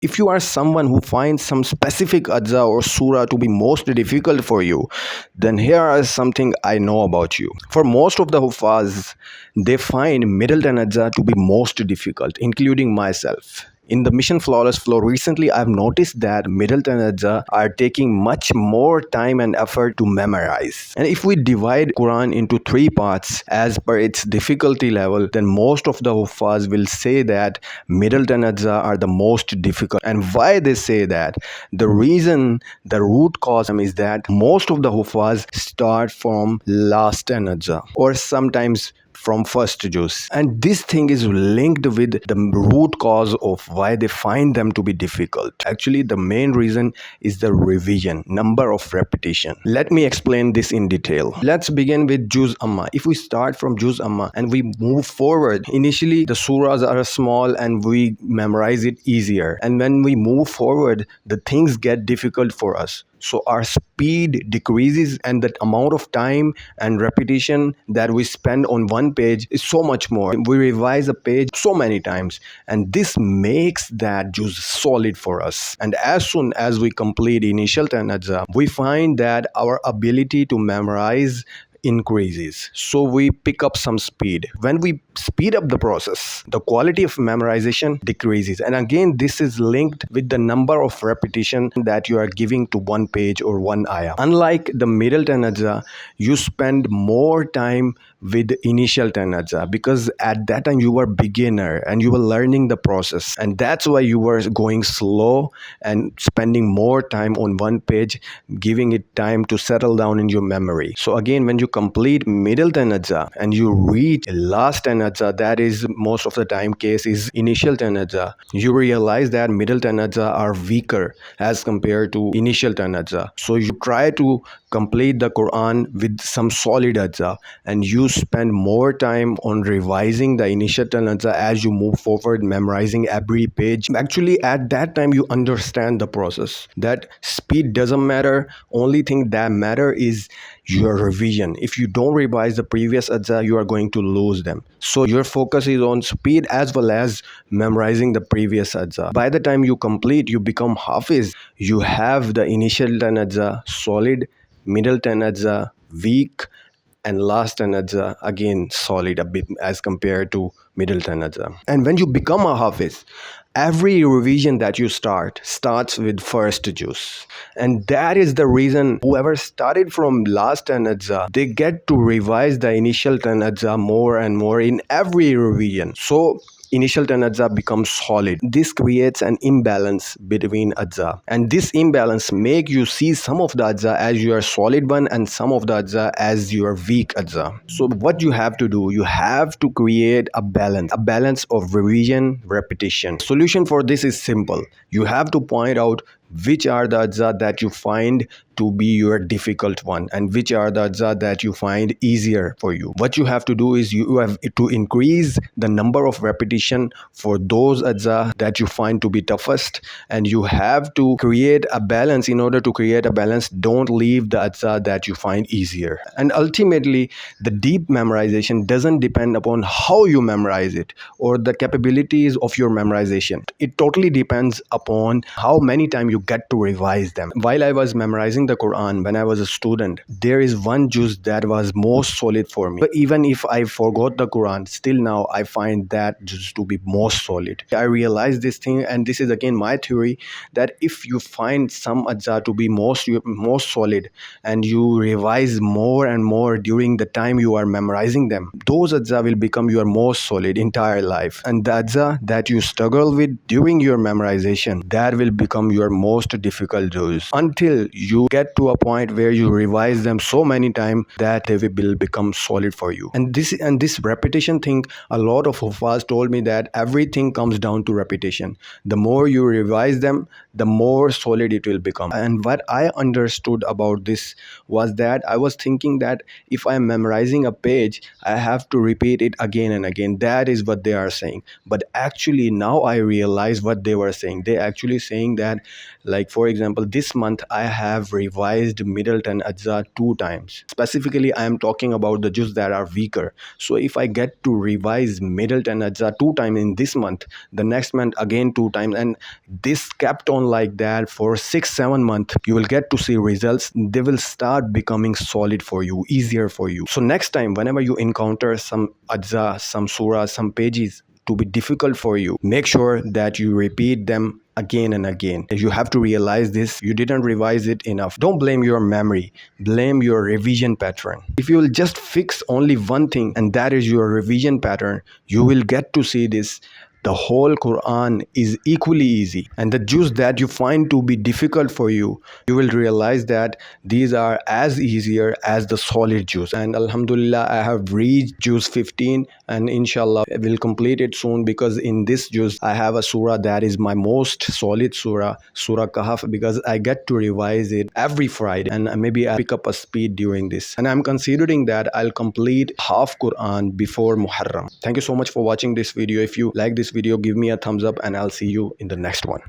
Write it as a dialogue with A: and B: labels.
A: If you are someone who finds some specific Ajza or Surah to be most difficult for you, then here is something I know about you. For most of the Hufaz, they find Middleton Ajza to be most difficult, including myself. In the Mission Flawless Flow, recently I've noticed that Middleton Ajza are taking much more time and effort to memorize. And if we divide Quran into three parts as per its difficulty level, then most of the Huffaz will say that Middleton Ajza are the most difficult. And why they say that? The reason, the root cause is that most of the Huffaz start from last Ajza or sometimes from first juz, and this thing is linked with the root cause of why they find them to be difficult. Actually, the main reason is the revision, number of repetition. Let me explain this in detail. Let's begin with juz amma. If we start from juz amma and we move forward, initially the surahs are small and we memorize it easier, and when we move forward the things get difficult for us, so our speed decreases and the amount of time and repetition that we spend on one page is so much more. We revise a page so many times, and this makes that juz solid for us. And as soon as we complete initial 10 ajza, we find that our ability to memorize increases, so we pick up some speed. When we speed up the process, the quality of memorization decreases, and again this is linked with the number of repetition that you are giving to one page or one ayah. Unlike the middle 10 ajza, you spend more time with initial 10 ajza because at that time you were beginner and you were learning the process, and that's why you were going slow and spending more time on one page, giving it time to settle down in your memory. So again, when you complete middle 10 ajza and you reach last 10 ajza, that is most of the time case is initial 10 ajza, you realize that middle 10 ajza are weaker as compared to initial 10 ajza. So you try to complete the Quran with some solid ajza, and you spend more time on revising the initial 10 ajza as you move forward, memorizing every page. Actually, at that time you understand the process, that speed doesn't matter. Only thing that matter is your revision. If you don't revise the previous ajza, you are going to lose them. So your focus is on speed as well as memorizing the previous ajza. By the time you complete, you become hafiz, you have the initial 10 ajza solid, middle 10 ajza weak, and last 10 ajza again solid a bit as compared to middle 10 ajza. And when you become a hafiz, every revision that you starts with first juz, and that is the reason whoever started from last 10 ajza, they get to revise the initial 10 ajza more and more in every revision. So initial 10 ajza becomes solid. This creates an imbalance between ajza, and this imbalance make you see some of the ajza as your solid one and some of the ajza as your weak ajza. So what you have to do, you have to create a balance of revision, repetition. Solution for this is simple. You have to point out which are the ajza that you find to be your difficult one and which are the ajza that you find easier for you. What you have to do is you have to increase the number of repetition for those ajza that you find to be toughest, and you have to create a balance. In order to create a balance, don't leave the ajza that you find easier. And ultimately, the deep memorization doesn't depend upon how you memorize it or the capabilities of your memorization. It totally depends upon how many times you get to revise them. While I was memorizing the Quran when I was a student, there is one juz that was most solid for me. But even if I forgot the Quran, still now I find that juz to be most solid. I realized this thing, and this is again my theory, that if you find some ajza to be most solid and you revise more and more during the time you are memorizing them, those ajza will become your most solid entire life. And the ajza that you struggle with during your memorization, that will become your most difficult juz until you get to a point where you revise them so many times that they will become solid for you. And this repetition thing, a lot of hufaz told me that everything comes down to repetition. The more you revise them, the more solid it will become. And what I understood about this was that I was thinking that if I am memorizing a page, I have to repeat it again and again. That is what they are saying. But actually now I realize what they were saying. They actually saying that Like for example, this month I have revised Middleton Ajza 2 times. Specifically, I am talking about the juz that are weaker. So if I get to revise Middleton Ajza 2 times in this month, the next month again 2 times, and this kept on like that for 6 7 months, you will get to see results. They will start becoming solid for you, easier for you. So next time, whenever you encounter some Ajza, some surah, some pages to be difficult for you, make sure that you repeat them again and again. You have to realize this, you didn't revise it enough. Don't blame your memory, blame your revision pattern. If you will just fix only one thing, and that is your revision pattern, you will get to see this. The whole Quran is equally easy, and the juz that you find to be difficult for you, you will realize that these are as easier as the solid juz. And alhamdulillah, I have reached juz 15, and inshallah I will complete it soon, because in this juz I have a surah that is my most solid surah, Surah Kahf, because I get to revise it every Friday, and maybe I pick up a speed during this, and I'm considering that I'll complete half Quran before Muharram. Thank you so much for watching this video. If you like this video, give me a thumbs up, and I'll see you in the next one.